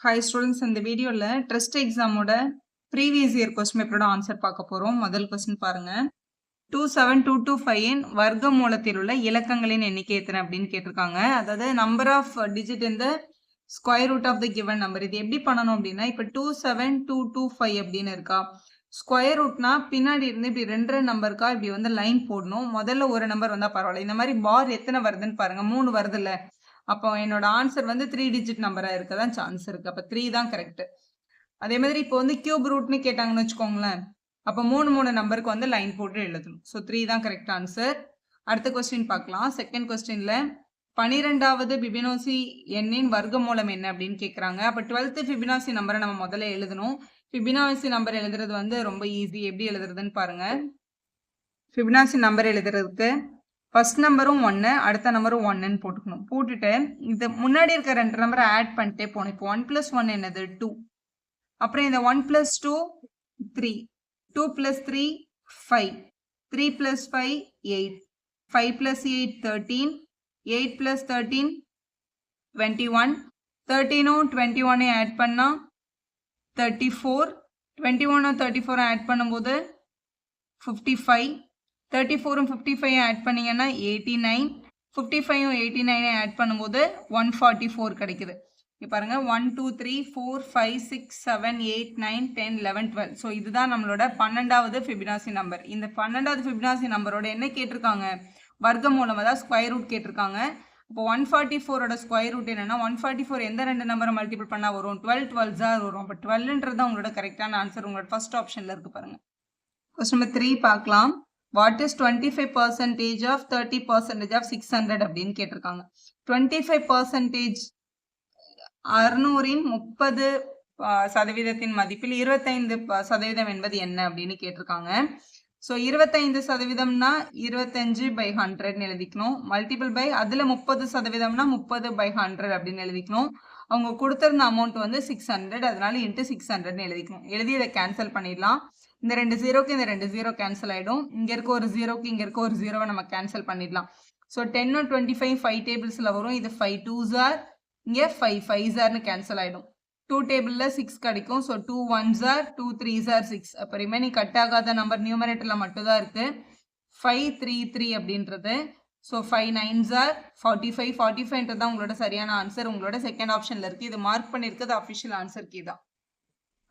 Hi students, இந்த வீடியோல trust எக்ஸாமோட ப்ரீவியஸ் இயர் கொஸ்டின் பேப்பரோட ஆன்சர் பார்க்க போறோம். முதல் கொஸ்டின் பாருங்க. 27225 இன் வர்க்க மூலத்தில் உள்ள இலக்கங்களின் எண்ணிக்கை எத்தனை அப்படின்னு கேட்டிருக்காங்க. அதாவது நம்பர் ஆஃப் டிஜிட் இந்த square root of the given number. இது எப்படி பண்ணணும் அப்படின்னா, இப்போ 27225 அப்படின்னு இருக்கா, ஸ்கொயர் ரூட்னா பின்னாடி இருந்து இப்படி ரெண்டு நம்பருக்கா இப்படி வந்து லைன் போடணும். முதல்ல ஒரு நம்பர் வந்தா பரவாயில்ல. இந்த மாதிரி பார் எத்தனை வருதுன்னு பாருங்க. 3 வருது இல்ல. அப்போ என்னோட ஆன்சர் வந்து 3 டிஜிட் நம்பரா இருக்க தான் சான்ஸ் இருக்கு. அப்ப 3 தான் கரெக்ட். அதே மாதிரி இப்போ வந்து கியூப் ரூட்னு கேட்டாங்கன்னு வச்சுக்கோங்களேன். அப்போ 3 நம்பருக்கு வந்து லைன் போட்டு எழுதணும். ஸோ 3 தான் கரெக்ட் ஆன்சர். அடுத்த கொஸ்டின் பார்க்கலாம். செகண்ட் கொஸ்டின்ல 12வது ஃபிபனாசி எண்ணின் வர்க்கமூலம் என்ன அப்படின்னு கேட்குறாங்க. அப்போ 12th ஃபிபனாசி நம்பரை நம்ம முதல்ல எழுதணும். ஃபிபனாசி நம்பர் எழுதுறது வந்து ரொம்ப ஈஸி. எப்படி எழுதுறதுன்னு பாருங்க. ஃபிபனாசி நம்பர் எழுதுறதுக்கு ஃபர்ஸ்ட் நம்பரும் 1, அடுத்த நம்பரும் 1ன்னு போட்டுக்கணும். போட்டுட்டு இது முன்னாடி இருக்க ரெண்டு நம்பரை ஆட் பண்ணிட்டே போகணும். இப்போ 1 + 1 என்னது 2. அப்புறம் இந்த 1 + 2 3, 2 + 3 5, 3 + 5 8, 5 + 8 13, 8 + 13 21, 13ம் 21 ஆட் பண்ணா 34, 21ம் 34 ஆட் பண்ணும்போது 55, 34ம் 55 ஆட் பண்ணீங்கன்னா 89, 55ம் 89 ஆட் பண்ணும்போது 144 கிடைக்குது. இங்க பாருங்க 1 2 3 4 5 6 7 8 9 10 11 12. ஸோ இதுதான் நம்மளோட 12வது ஃபிபனாசி நம்பர். இந்த 12வது ஃபிபனாசி நம்பரோட என்ன கேட்டிருக்காங்க, வர்க்கமூலம், அதாவது ஸ்கொயர் ரூட் கேட்டிருக்காங்க. இப்போ 144ஓட ஸ்கொயர் ரூட் என்னன்னா, 144 எந்த ரெண்டு நம்பரை மல்டிபிள் பண்ணா வரும், 12 12 வரும். அப்போ 12ன்றது உங்களோட கரெக்டான ஆன்சர். உங்களோட ஃபர்ஸ்ட் ஆப்ஷன்ல இருக்கு பாருங்க. கொஸ்டின் நம்பர் 3 பார்க்கலாம். வாட் இஸ் 25% ஆஃப் 30% ஆஃப் 600 அப்படின்னு கேட்டிருக்காங்க. 25% 600இன் 30% மதிப்பில் 25% என்பது என்ன அப்படின்னு கேட்டிருக்காங்க. ஸோ 25%னா 25/100ன்னு எழுதிக்கணும். மல்டிபிள் பை அதில் 30%னா 30/100 அப்படின்னு எழுதிக்கணும். அவங்க கொடுத்திருந்த அமௌண்ட் வந்து 600, அதனால இன்ட்டு 600ன்னு எழுதிக்கணும். எழுதி இதை கேன்சல் பண்ணிடலாம். இந்த ரெண்டு ஜீரோக்கு இந்த ரெண்டு ஜீரோ கேன்சல் ஆகிடும். இங்கே இருக்க ஒரு ஜீரோக்கு இங்கே இருக்க ஒரு ஜீரோவை நம்ம கேன்சல் பண்ணிடலாம். ஸோ 10 25 5 டேபிள்ஸில் வரும். இது 5 2s are, இங்கே 5 5s are கேன்சல் ஆகிடும். 2 டேபிளில் 6 கிடைக்கும். So 2 1s are, 2 3s are 6. அப்போ ரிமைனிங் கட் ஆகாத நம்பர் நியூமரேட்டரில் மட்டும்தான் இருக்குது. 5 3 3 அப்படின்றது. So 5 9s are 45. 45ன்றது தான் உங்களோட சரியான ஆன்சர். உங்களோட செகண்ட் ஆப்ஷனில் இருக்குது. இது மார்க் பண்ணியிருக்கிறது அஃபிஷியல் ஆன்சர் கீ தான்.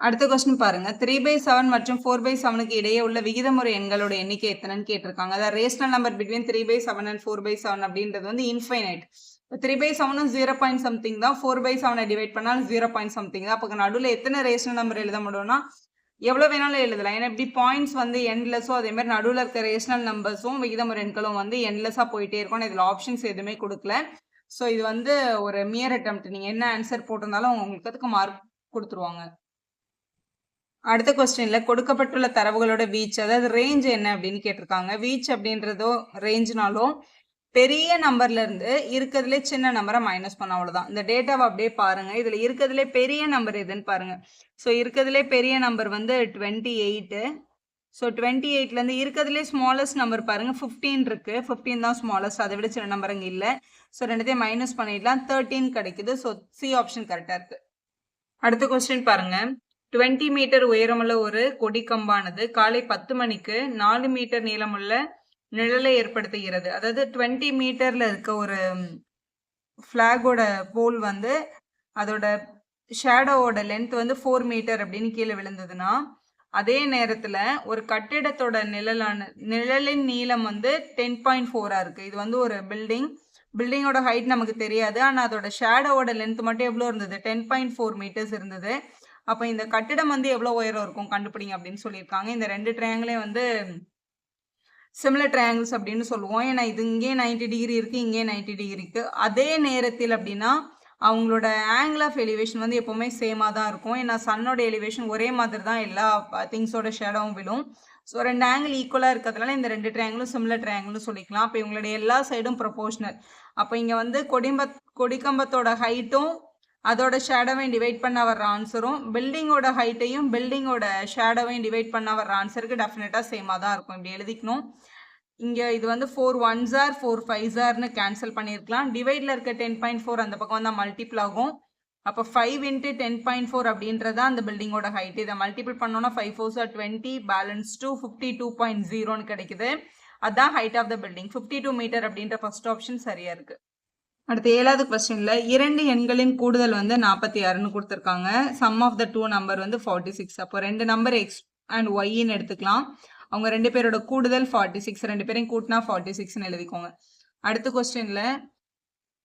அடுத்த கொஸ்டின் பாருங்க. 3/7 மற்றும் 4/7க்கு இடையே உள்ள விகிதமுறை எண்களோட எண்ணிக்கை எத்தனைன்னு கேட்டிருக்காங்க. அதாவது ரேஷனல் நம்பர் பிட்வீன் 3/7 அண்ட் 4/7 அப்படின்றது வந்து இன்ஃபைனைட். 3/7 0 something தான், 4/7 டிவைட் பண்ணாலும் 0 something தான். அப்போ நடுவில் எத்தனை ரேஷனல் நம்பர் எழுத முடியும்னா எவ்வளோ வேணாலும் எழுதலாம். ஏன்னா இப்படி பாயிண்ட்ஸ் வந்து எண்ட்லெஸ்ஸோ, அதே மாதிரி நடுவில் இருக்க ரேஷனல் நம்பர்ஸும் விகிதமுறை எண்களும் வந்து எண்ட்லெஸ்ஸாக போயிட்டே இருக்கும். இதில் ஆப்ஷன்ஸ் எதுவுமே கொடுக்கல. ஸோ இது வந்து ஒரு மியர் அட்டெம்ப்ட். நீங்கள் என்ன ஆன்சர் போட்டிருந்தாலும் உங்களுக்கு அதுக்கு மார்க் கொடுத்துருவாங்க. அடுத்த கொஸ்டின்ல கொடுக்கப்பட்டுள்ள தரவுகளோட வீச், அதாவது ரேஞ்ச் என்ன அப்படின்னு கேட்டிருக்காங்க. வீச் அப்படின்றதோ ரேஞ்ச்னாலும் பெரிய நம்பர்ல இருந்து இருக்கிறதுலே சின்ன நம்பரை மைனஸ் பண்ண, அவ்வளவுதான். இந்த டேட்டாவை அப்படியே பாருங்க. இதுல இருக்கிறதுலே பெரிய நம்பர் எதுன்னு பாருங்க. ஸோ இருக்கிறதுலே பெரிய நம்பர் வந்து 28. ஸோ 28ல இருந்து இருக்கிறதுலே ஸ்மாலஸ்ட் நம்பர் பாருங்க 15 இருக்கு. 15 தான் ஸ்மாலஸ்ட், அதை விட சின்ன நம்பர் அங்கே இல்லை. ஸோ ரெண்டுத்தையும் மைனஸ் பண்ணிடலாம். 13 கிடைக்குது. ஸோ சி ஆப்ஷன் கரெக்டா இருக்கு. அடுத்த கொஸ்டின் பாருங்க. 20 மீட்டர் உயரமுள்ள ஒரு கொடிக்கம்பானது காலை 10 மணிக்கு 4 மீட்டர் நீளமுள்ள நிழலை ஏற்படுத்துகிறது. அதாவது 20 மீட்டர்ல இருக்க ஒரு ஃபிளாகோட போல் வந்து அதோட ஷேடோவோட லென்த் வந்து 4 மீட்டர் அப்படின்னு கீழே விழுந்ததுன்னா, அதே நேரத்துல ஒரு கட்டிடத்தோட நிழலின் நீளம் வந்து 10.4 இருக்கு. இது வந்து ஒரு பில்டிங்கோட ஹைட் நமக்கு தெரியாது. ஆனால் அதோட ஷேடோவோட லென்த் மட்டும் எவ்வளோ இருந்தது, 10.4 மீட்டர்ஸ் இருந்தது. அப்போ இந்த கட்டிடம் வந்து எவ்வளோ உயரம் இருக்கும் கண்டுபிடிங்க அப்படின்னு சொல்லியிருக்காங்க. இந்த ரெண்டு ட்ரையாங்கிளே வந்து சிமிலர் ட்ரையாங்கிள்ஸ் அப்படின்னு சொல்லுவோம். ஏன்னா இது இங்கே 90 டிகிரி இருக்கு, இங்கே 90 டிகிரி இருக்கு. அதே நேரத்தில் அப்படின்னா அவங்களோட ஆங்கிள் ஆஃப் எலிவேஷன் வந்து எப்போவுமே சேமாக தான் இருக்கும். ஏன்னா சன்னோட எலிவேஷன் ஒரே மாதிரி தான் எல்லா திங்ஸோட ஷேடோவும் விழும். ஸோ ரெண்டு ஆங்கிள் ஈக்குவலாக இருக்கிறதுனால இந்த ரெண்டு ட்ரையாங்கிளும் சிமிலர் ட்ரையாங்கிள்னு சொல்லிக்கலாம். அப்போ இவங்களுடைய எல்லா சைடும் ப்ரொபோர்ஷனல். அப்போ இங்கே வந்து கொடிக்கம்பத்தோட ஹைட்டும் அதோட ஷேடோவையும் டிவைட் பண்ண வர்ற ஆன்சரும் பில்டிங்கோட ஹைட்டையும் பில்டிங்கோட ஷேடோவையும் டிவைட் பண்ண வர்ற ஆன்சருக்கு டெஃபினட்டாக சேமாக தான் இருக்கும். இப்படி எழுதிக்கணும். இங்கே இது வந்து 4 1s are 4 5s are cancel பண்ணியிருக்கலாம். டிவைடில் இருக்க 10.4 அந்த பக்கம் வந்தால் மல்டிபிள் ஆகும். அப்போ 5 into 10.4 அப்படின்றது அந்த பில்டிங்கோட ஹைட். இதை மல்டிபிள் பண்ணோம்னா 5 4s are 20, பேலன்ஸ் 2 52.0ன்னு கிடைக்குது. அதான் height of the building. 52 metre அப்படின்ற ஃபர்ஸ்ட் ஆப்ஷன் சரியா இருக்கு. அடுத்து 7வது கொஸ்டின்ல 2 எண்களின் கூடுதல் வந்து 46ன்னு கொடுத்துருக்காங்க. சம் ஆஃப் த 2 நம்பர் வந்து 46. அப்போ 2 நம்பர் எக்ஸ் அண்ட் ஒய்ன்னு எடுத்துக்கலாம். அவங்க 2 பேரோட கூடுதல் 46. 2 பேரையும் கூட்டினா 46ன்னு எழுதிக்கோங்க. அடுத்த கொஸ்டின்ல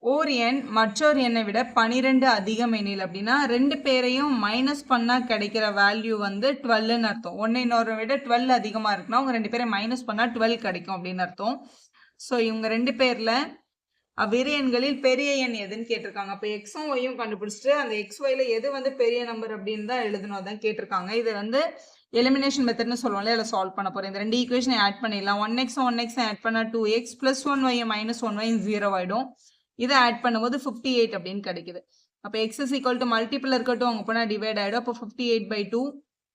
ஓர் எண் மற்றொரு எண்ணை விட 12 அதிகம் எண்ணில் அப்படின்னா 2 பேரையும் மைனஸ் பண்ணா கிடைக்கிற வேல்யூ வந்து 12ன்னு அர்த்தம். ஒன்னு இன்னொரு விட 12 அதிகமா இருக்குன்னா அவங்க 2 பேரையும் மைனஸ் பண்ணா 12 கிடைக்கும் அப்படின்னு அர்த்தம். ஸோ இவங்க 2 பேர்ல அவ்விரு எண்களில் பெரிய எண் எதுன்னு கேட்டிருக்காங்க. அப்போ எக்ஸும் ஒய்யும் கண்டுபிடிச்சிட்டு அந்த எக்ஸ் ஒய்ல எது வந்து பெரிய நம்பர் அப்படின்னு தான் எழுதணும். அதான் கேட்டிருக்காங்க. இது வந்து எலிமினேஷன் மெத்தட்னு சொல்லுவோம்ல, அதில் சால்வ் பண்ண போறேன். இந்த 2 ஈக்குவேஷனை ஆட் பண்ணிடலாம். 1x 1x ஆட் பண்ணா 2x + 1y மைனஸ் 1y 0 ஆயிடும். இதை ஆட் பண்ணும்போது 58 அப்படின்னு கிடைக்குது. அப்போ x is equal to multiple இருக்கட்டும், அவங்க போனால் டிவைட் ஆகிடும். அப்போ 58/2.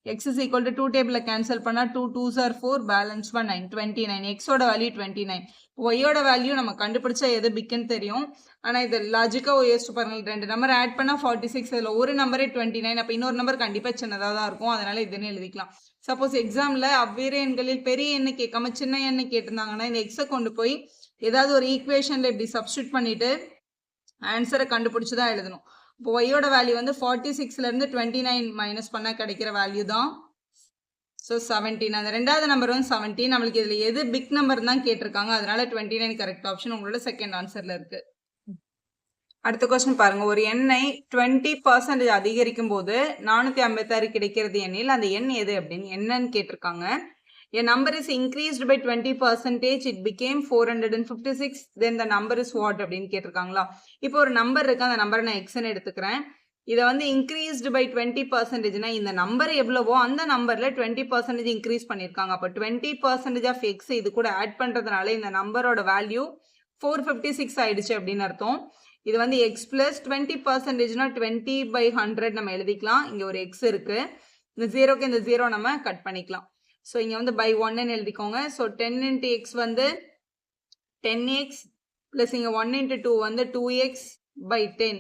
x is equal to 2 டேபிளில் கேன்சல் பண்ணால் 2 2s are 4, பேலன்ஸ் 9 29. எக்ஸோட வேல்யூ 29. ஒய்யோட வேல்யூ நம்ம கண்டுபிடிச்சா எது பிக்குன்னு தெரியும். ஆனால் இது லாஜிக்காக யோசிச்சு பாருங்க. 2 நம்பர் ஆட் பண்ணால் 46, அதில் ஒரு நம்பரே 29. அப்போ இன்னொரு நம்பர் கண்டிப்பாக சின்னதாக தான் இருக்கும். அதனால இதுன்னு எழுதிக்கலாம். சப்போஸ் எக்ஸாமில் அவ்வேறு எண்களில் பெரிய எண்ணு கேட்காம சின்ன எண்ணு கேட்டிருந்தாங்கன்னா இந்த எக்ஸை கொண்டு போய் ஏதாவது ஒரு ஈக்குவேஷன்ல இப்படி சப்ஸ்டியூட் பண்ணிட்டு ஆன்சரை கண்டுபிடிச்சு தான் எழுதணும். இப்போ ஒய்யோட வேல்யூ வந்து 46ல இருந்து 29 மைனஸ் பண்ணா கிடைக்கிற வேல்யூ தான் ஸோ 17. அந்த ரெண்டாவது நம்பர் வந்து 17. நம்மளுக்கு இதுல எது பிக் நம்பர் தான் கேட்டிருக்காங்க. அதனால 29 கரெக்ட் ஆப்ஷன் உங்களோட செகண்ட் ஆன்சர்ல இருக்கு. அடுத்த கொஸ்டின் பாருங்க. ஒரு எண்ணை 20% அதிகரிக்கும் போது 456 கிடைக்கிறது எண்ணில் அந்த எண் எது அப்படின்னு என்னன்னு கேட்டிருக்காங்க. A number is increased by 20%, it became 456, then the number is what அப்படின்னு கேட்டிருக்காங்களா. இப்போ ஒரு நம்பர் இருக்கு, அந்த நம்பரை நான் எக்ஸ்ன்னு எடுத்துக்கிறேன். இதை வந்து increased by 20%னா இந்த நம்பர் எவ்வளவோ அந்த நம்பர்ல 20% இன்க்ரீஸ் பண்ணியிருக்காங்க. அப்போ 20% ஆஃப் எக்ஸ் இது கூட ஆட் பண்றதுனால இந்த நம்பரோட வேல்யூ 456 ஆயிடுச்சு அப்படின்னு அர்த்தம். இது வந்து எக்ஸ் பிளஸ் 20%னா 20/100 நம்ம எழுதிக்கலாம். இங்க ஒரு எக்ஸ் இருக்கு, இந்த ஜீரோக்கு இந்த ஜீரோ நம்ம கட் பண்ணிக்கலாம். ஸோ இங்கே வந்து பை 1ன்னு எழுதிக்கோங்க. ஸோ 10 into x வந்து 10x ப்ளஸ் இங்கே 1 into 2 வந்து 2x by 10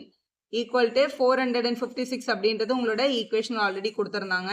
ஈக்குவல் டு 456 அப்படின்றது உங்களோட ஈக்குவேஷன் ஆல்ரெடி கொடுத்துருந்தாங்க.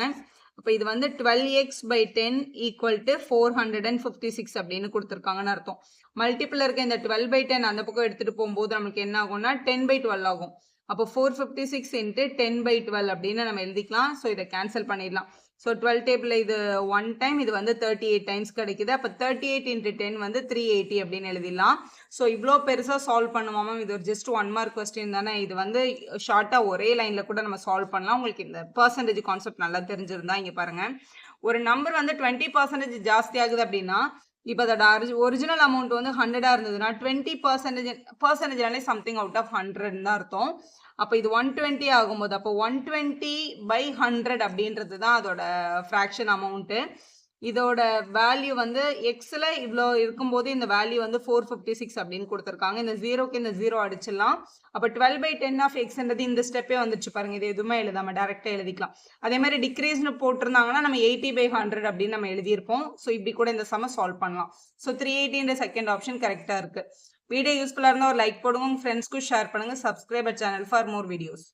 அப்போ இது வந்து 12x by 10 ஈக்குவல் டு 456 அப்படின்னு கொடுத்துருக்காங்கன்னு அர்த்தம். மல்டிபிள் இருக்க இந்த 12/10 அந்த பக்கம் எடுத்துகிட்டு போகும்போது நமக்கு என்ன ஆகும்னா 10/12 ஆகும். அப்போ 456 into 10/12 அப்படின்னு நம்ம எழுதிக்கலாம். ஸோ இதை கேன்சல் பண்ணிடலாம். ஸோ 12 டேபிள் இது 1 டைம், இது வந்து 38 டைம்ஸ் கிடைக்குது. அப்போ 38 into 10 வந்து 380 அப்படின்னு எழுதிடலாம். ஸோ இவ்வளோ பெருசாக சால்வ் பண்ணுவோமா, இது ஒரு ஜஸ்ட் 1 மார்க் கொஸ்டின் தானே. இது வந்து ஷார்ட்டாக ஒரே லைனில் கூட நம்ம சால்வ் பண்ணலாம். உங்களுக்கு இந்த பர்சன்டேஜ் கான்செப்ட் நல்லா தெரிஞ்சிருந்தா இங்கே பாருங்க. ஒரு நம்பர் வந்து 20% ஜாஸ்தி ஆகுது அப்படின்னா இப்போ அதோட ஒரிஜினல் அமௌண்ட் வந்து 100 இருந்ததுன்னா 20% சம்திங் அவுட் ஆஃப் 100 தான் அர்த்தம். அப்போ இது 120 ஆகும்போது அப்போ 120/100 அப்படின்றது தான் அதோட ஃப்ராக்ஷன் அமௌண்ட்டு. இதோட வேல்யூ வந்து எக்ஸில் இவ்வளோ இருக்கும்போது இந்த வேல்யூ வந்து 456 அப்படின்னு கொடுத்துருக்காங்க. இந்த ஜீரோக்கு இந்த ஜீரோ அடிச்சிடலாம். அப்போ 12/10 ஆஃப் எக்ஸ்ன்றது இந்த ஸ்டெப்பே வந்துச்சு பாருங்க. இது எதுவுமே எழுதாம டேரெக்டாக எழுதிக்கலாம். அதே மாதிரி டிக்ரீஸ்னு போட்டிருந்தாங்கன்னா நம்ம 80/100 அப்படின்னு நம்ம எழுதியிருப்போம். ஸோ இப்படி கூட இந்த சம சால்வ் பண்ணலாம். ஸோ 380 செகண்ட் ஆப்ஷன் கரெக்டாக இருக்கு. வீடியோ யூஸ்ஃபுல்லாக இருந்தால் ஒரு லைக் போடுங்க, உங்கள் ஃப்ரெண்ட்ஸ்க்கும் ஷேர் பண்ணுங்கள். Subscriber channel for more videos.